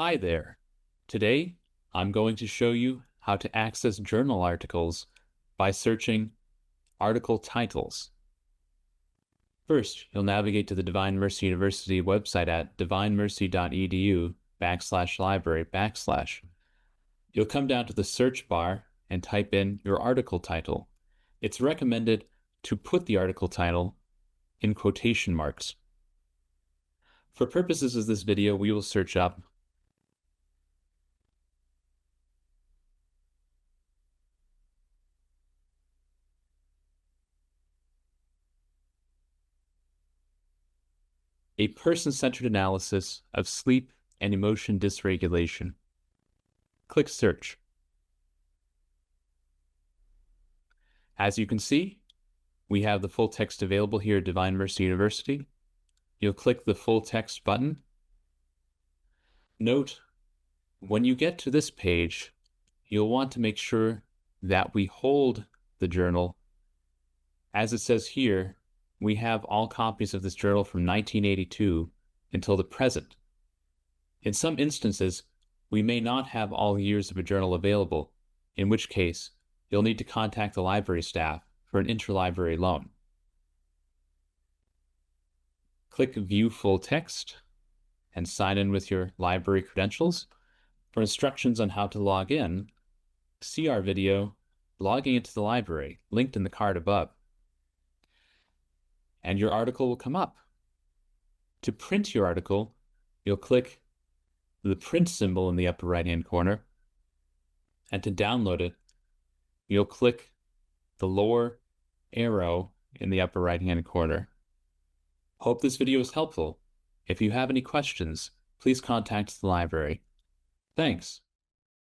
Hi there. Today, I'm going to show you how to access journal articles by searching article titles. First, you'll navigate to the Divine Mercy University website at divinemercy.edu/library/. You'll come down to the search bar and type in your article title. It's recommended to put the article title in quotation marks. For purposes of this video, we will search up a person-centered analysis of sleep and emotion dysregulation. Click Search. As you can see, we have the full text available here at Divine Mercy University. You'll click the full text button. Note, when you get to this page, you'll want to make sure that we hold the journal. As it says here, we have all copies of this journal from 1982 until the present. In some instances, we may not have all years of a journal available, in which case you'll need to contact the library staff for an interlibrary loan. Click View Full Text and sign in with your library credentials. For instructions on how to log in, see our video, Logging into the Library, linked in the card above. And your article will come up. To print your article, you'll click the print symbol in the upper right-hand corner, and to download it, you'll click the lower arrow in the upper right-hand corner. Hope this video is helpful. If you have any questions, please contact the library. Thanks.